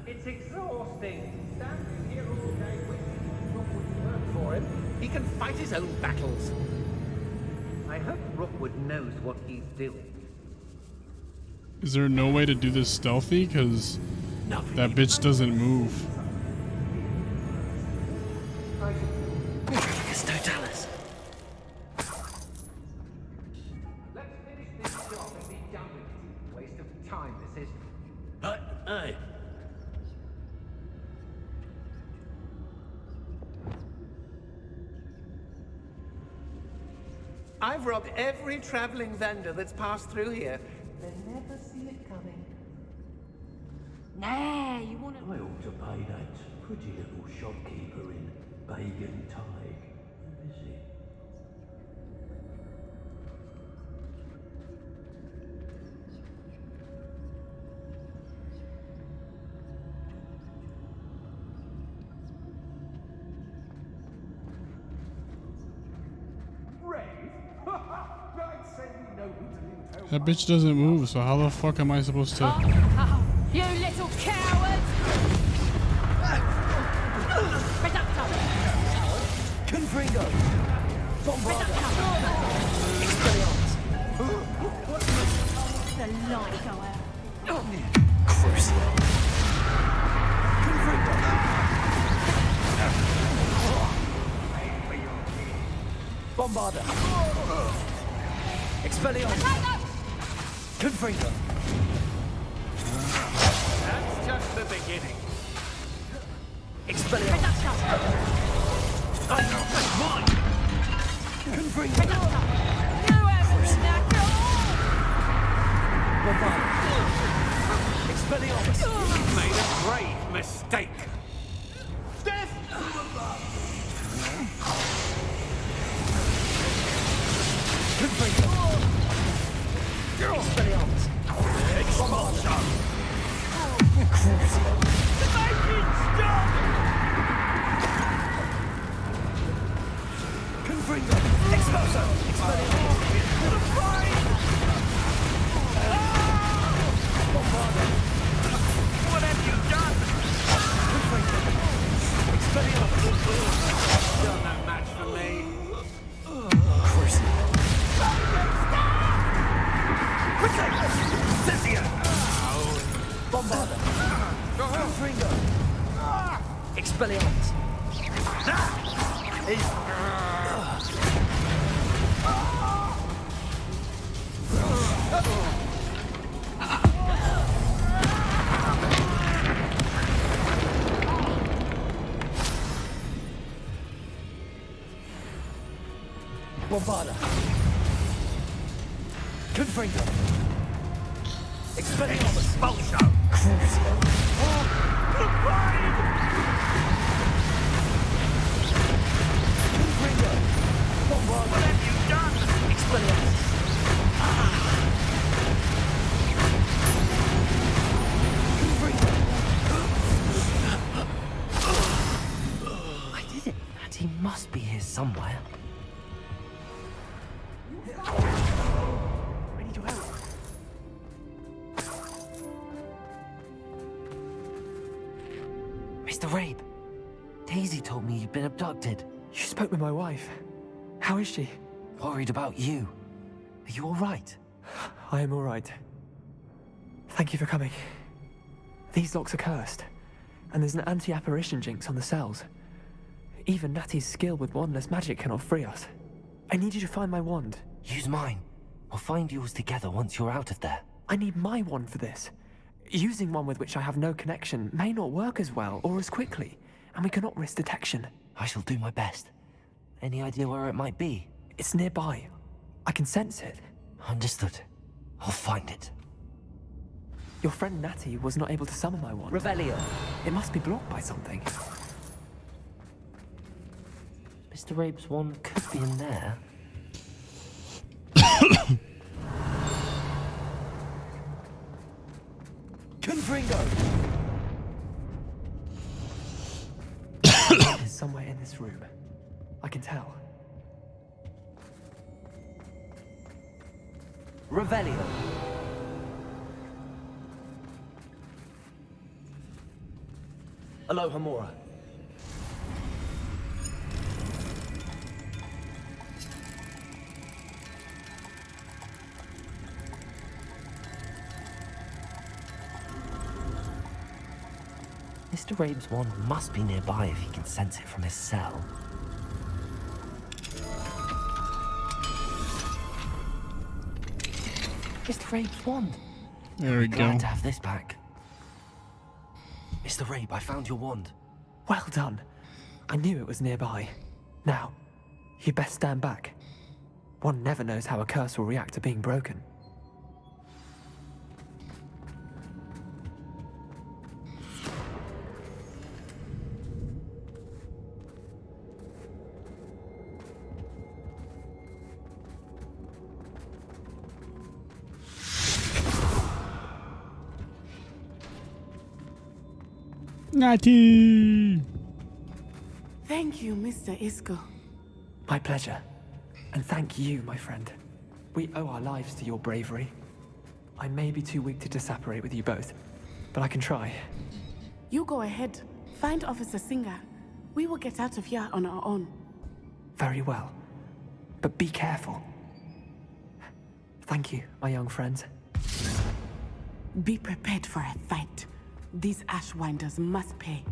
It's exhausting. Standing here all day waiting. Rook wouldn't work for him. He can fight his own battles. I hope Rookwood knows what he's doing. Is there no way to do this stealthy? Because that bitch doesn't move. Totalis. Let's finish this job and be done with it. Waste of time, this is. Hey. I've robbed every traveling vendor that's passed through here. They never see it coming. Nah, you wanna... I ought to pay that pretty little shopkeeper in Bagan Tig a visit. That bitch doesn't move, so how the fuck am I supposed to... Oh, you little coward! Confringo! Bombarda! The light go out. Crucible! Bombarda! Expelliarmus! Confringo! That's just the beginning. Expelliarmus! Mine! Confringo! Bombarda! Expelliarmus! You made a grave mistake. Death! Confringo! Expelliarmus! Bombarda! Crucible! Confringo! Expulso! Expelliarmus! Bombarda! What have you done? Confringo! Expelliarmus! You're no match for me. Crucible! Quickly! Cynthia! Bombarda! Confringo! Expelliarmus! Bombarda! Confringo! Expelliarmus! Expulso! Crucible! Confringo! Bombarda! Mr. Rabe, Daisy told me you'd been abducted. You spoke with my wife. How is she? Worried about you. Are you all right? I am all right. Thank you for coming. These locks are cursed, and there's an anti-apparition jinx on the cells. Even Natty's skill with wandless magic cannot free us. I need you to find my wand. Use mine. We'll find yours together once you're out of there. I need my wand for this. Using one with which I have no connection may not work as well or as quickly, and we cannot risk detection. I shall do my best. Any idea where it might be? It's nearby. I can sense it. Understood. I'll find it. Your friend Natty was not able to summon my wand. Revelio. It must be blocked by something. Mr. Rabe's wand could be in there. Confringo! It is somewhere in this room. I can tell. Revelio. Aloha Mora. Mr. Rabe's wand must be nearby if he can sense it from his cell. Mr. Rabe's wand. There we go. Glad to have this back. Mr. Rabe, I found your wand. Well done. I knew it was nearby. Now, you best stand back. One never knows how a curse will react to being broken. Natty! Thank you, Mr. Isco. My pleasure. And thank you, my friend. We owe our lives to your bravery. I may be too weak to disapparate with you both, but I can try. You go ahead. Find Officer Singer. We will get out of here on our own. Very well. But be careful. Thank you, my young friends. Be prepared for a fight. These Ashwinders must pay.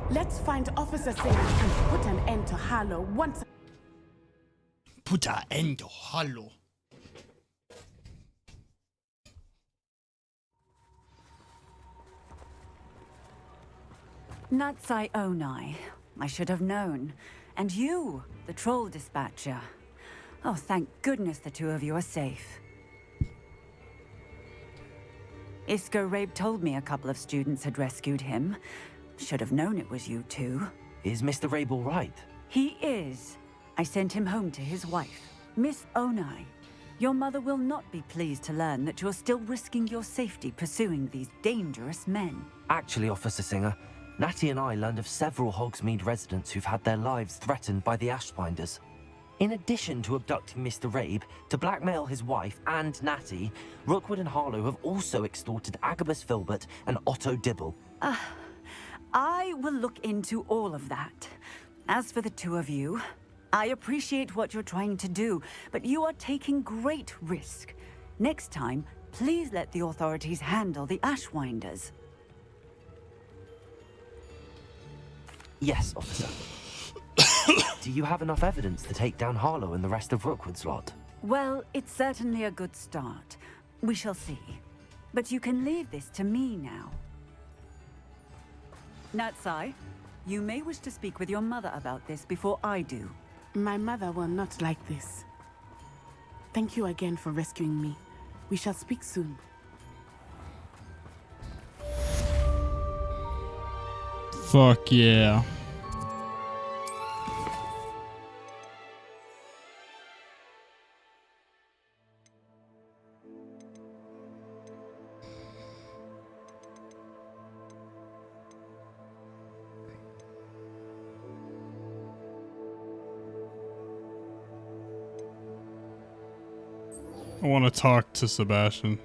Let's find Officer Singer and put an end to Harlow once. Put an end to Harlow. Natsai Onai. I should have known. And you, the troll dispatcher. Oh, thank goodness the two of you are safe. Isco Rabe told me a couple of students had rescued him. Should have known it was you two. Is Mr. Rabe all right? He is. I sent him home to his wife, Miss Onai. Your mother will not be pleased to learn that you're still risking your safety pursuing these dangerous men. Actually, Officer Singer, Natty and I learned of several Hogsmeade residents who've had their lives threatened by the Ashwinders. In addition to abducting Mr. Rabe to blackmail his wife and Natty, Rookwood and Harlow have also extorted Agabus Filbert and Otto Dibble. I will look into all of that. As for the two of you, I appreciate what you're trying to do, but you are taking great risk. Next time, please let the authorities handle the Ashwinders. Yes, officer. Do you have enough evidence to take down Harlow and the rest of Rookwood's lot? Well, it's certainly a good start. We shall see. But you can leave this to me now. Natsai, you may wish to speak with your mother about this before I do. My mother will not like this. Thank you again for rescuing me. We shall speak soon. Fuck yeah. I want to talk to Sebastian.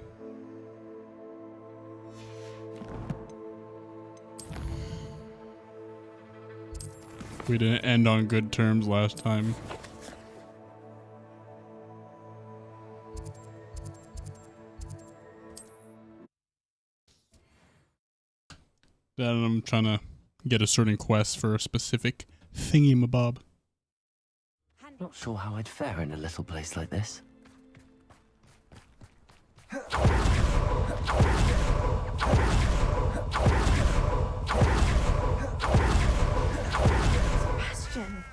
We didn't end on good terms last time. Then I'm trying to get a certain quest for a specific thingy-mabob. Not sure how I'd fare in a little place like this. Sebastian,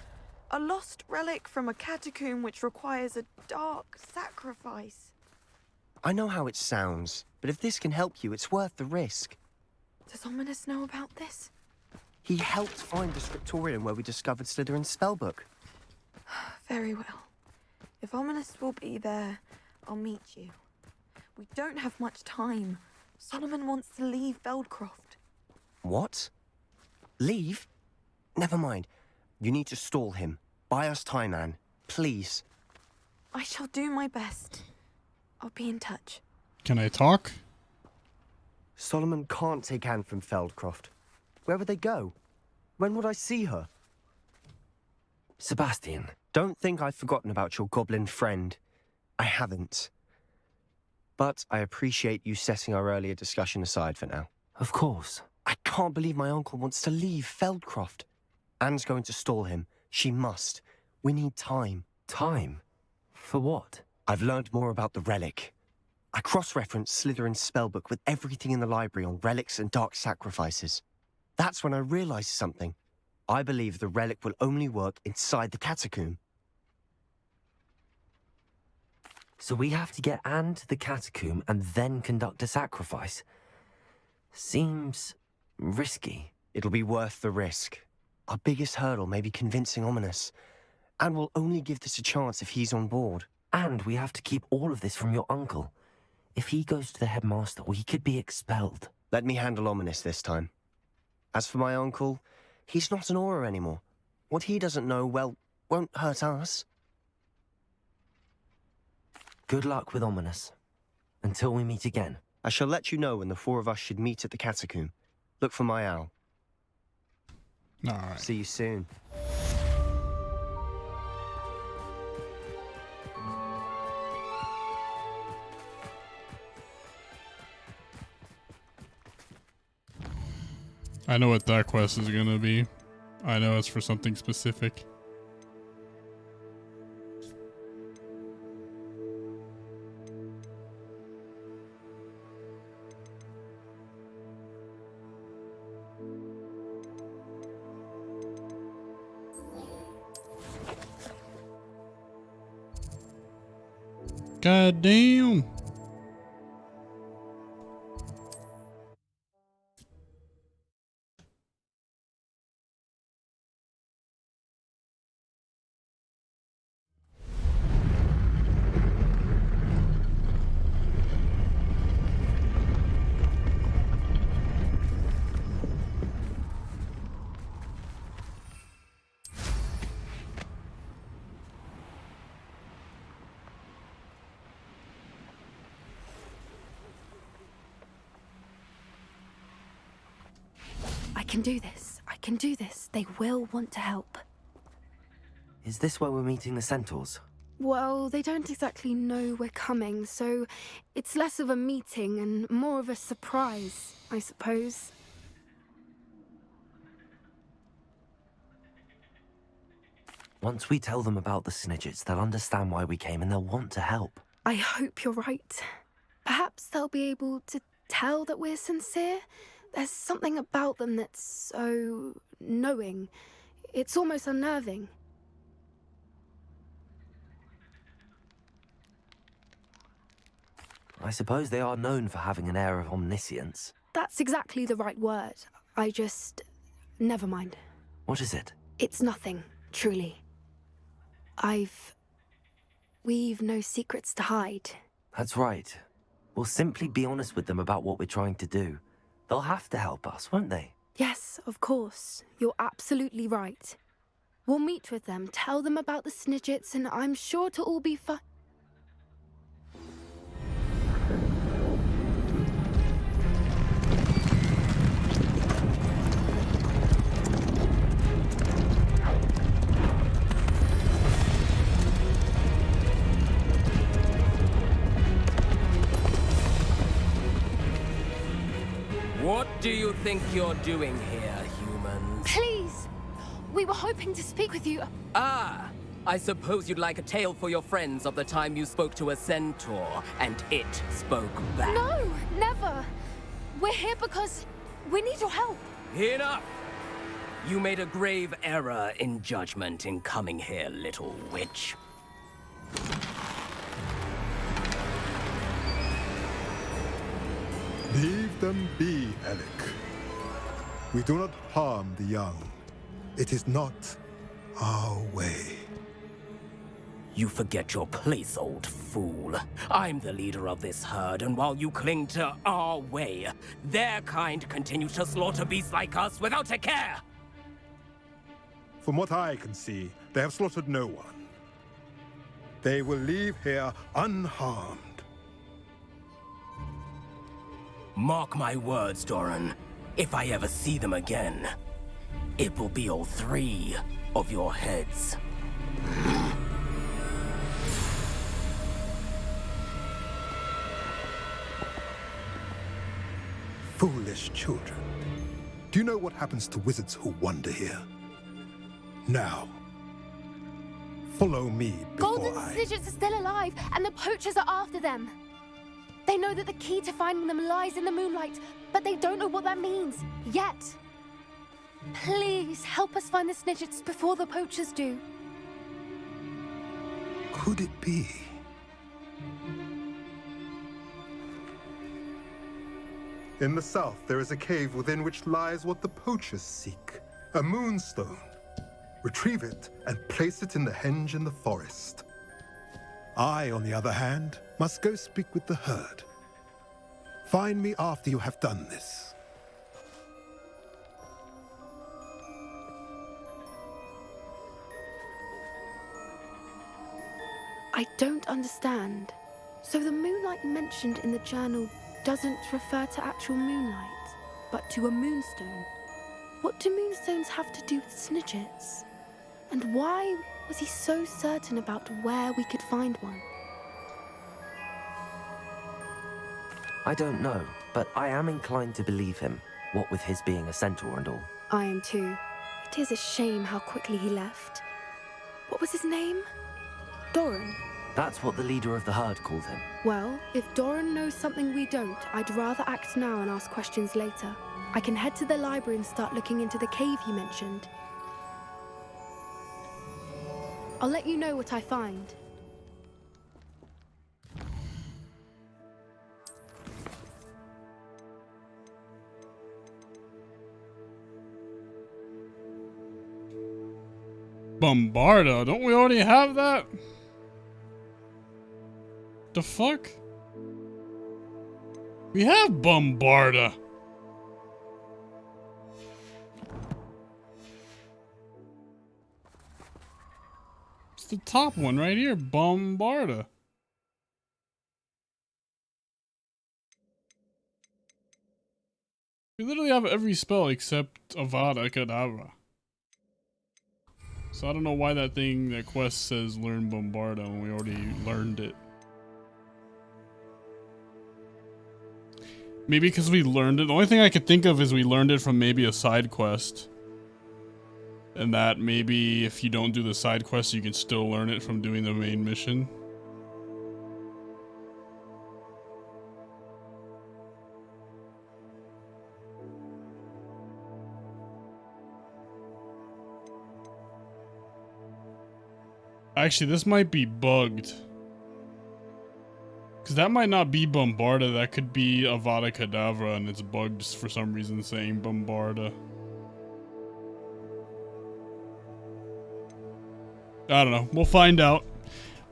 a lost relic from a catacomb which requires a dark sacrifice. I know how it sounds, but if this can help you, it's worth the risk. Does Ominous know about this? He helped find the scriptorium where we discovered Slytherin's spellbook. Very well. If Ominous will be there, I'll meet you. We don't have much time. Solomon wants to leave Feldcroft. What? Leave? Never mind. You need to stall him. Buy us time, Anne. Please. I shall do my best. I'll be in touch. Can I talk? Solomon can't take Anne from Feldcroft. Where would they go? When would I see her? Sebastian. Don't think I've forgotten about your goblin friend. I haven't. But I appreciate you setting our earlier discussion aside for now. Of course. I can't believe my uncle wants to leave Feldcroft. Anne's going to stall him. She must. We need time. Time? For what? I've learned more about the relic. I cross-referenced Slytherin's spellbook with everything in the library on relics and dark sacrifices. That's when I realized something. I believe the relic will only work inside the catacomb. So we have to get Anne to the catacomb and then conduct a sacrifice? Seems risky. It'll be worth the risk. Our biggest hurdle may be convincing Ominous. And we'll only give this a chance if he's on board. And we have to keep all of this from your uncle. If he goes to the headmaster, we could be expelled. Let me handle Ominous this time. As for my uncle, he's not an Auror anymore. What he doesn't know, well, won't hurt us. Good luck with Ominous. Until we meet again. I shall let you know when the four of us should meet at the catacomb. Look for my owl. All right. See you soon. I know what that quest is gonna be. I know it's for something specific. God damn. I can do this. I can do this. They will want to help. Is this where we're meeting the centaurs? Well, they don't exactly know we're coming, so it's less of a meeting and more of a surprise, I suppose. Once we tell them about the Snidgets, they'll understand why we came and they'll want to help. I hope you're right. Perhaps they'll be able to tell that we're sincere. There's something about them that's so knowing. It's almost unnerving. I suppose they are known for having an air of omniscience. That's exactly the right word. I just never mind. What is it? It's nothing, truly. We've no secrets to hide. That's right. We'll simply be honest with them about what we're trying to do. They'll have to help us, won't they? Yes, of course. You're absolutely right. We'll meet with them, tell them about the Snidgets, and I'm sure to all be fine. What do you think you're doing here, humans? Please! We were hoping to speak with you. Ah! I suppose you'd like a tale for your friends of the time you spoke to a centaur, and it spoke back. No! Never! We're here because we need your help. Enough! You made a grave error in judgment in coming here, little witch. Leave them be, Alec. We do not harm the young. It is not our way. You forget your place, old fool. I'm the leader of this herd, and while you cling to our way, their kind continue to slaughter beasts like us without a care! From what I can see, they have slaughtered no one. They will leave here unharmed. Mark my words, Doran. If I ever see them again, it will be all 3 of your heads. Foolish children. Do you know what happens to wizards who wander here? Now, follow me before Golden Snidgets are still alive, and the poachers are after them. They know that the key to finding them lies in the moonlight, but they don't know what that means, yet. Please, help us find the Snidgets before the poachers do. Could it be? In the south, there is a cave within which lies what the poachers seek. A moonstone. Retrieve it and place it in the henge in the forest. I, on the other hand, must go speak with the herd. Find me after you have done this. I don't understand. So the moonlight mentioned in the journal doesn't refer to actual moonlight, but to a moonstone. What do moonstones have to do with Snidgets? And why was he so certain about where we could find one? I don't know, but I am inclined to believe him, what with his being a centaur and all. I am too. It is a shame how quickly he left. What was his name? Doran. That's what the leader of the herd called him. Well, if Doran knows something we don't, I'd rather act now and ask questions later. I can head to the library and start looking into the cave you mentioned. I'll let you know what I find. Bombarda? Don't we already have that? The fuck? We have Bombarda. It's the top one right here, Bombarda. We literally have every spell except Avada Kedavra. So I don't know why that quest says learn Bombarda when we already learned it. Maybe because we learned it. The only thing I could think of is we learned it from maybe a side quest. And that maybe if you don't do the side quest, you can still learn it from doing the main mission. Actually, this might be bugged. Because that might not be Bombarda, that could be Avada Kedavra, and it's bugged for some reason saying Bombarda. I don't know. We'll find out.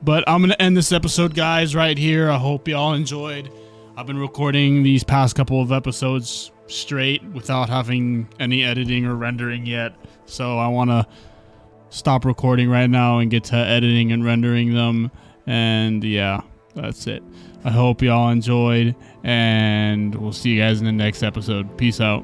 But I'm going to end this episode, guys, right here. I hope you all enjoyed. I've been recording these past couple of episodes straight without having any editing or rendering yet. So I want to stop recording right now and get to editing and rendering them. And yeah, that's it. I hope you all enjoyed, and we'll see you guys in the next episode. Peace out.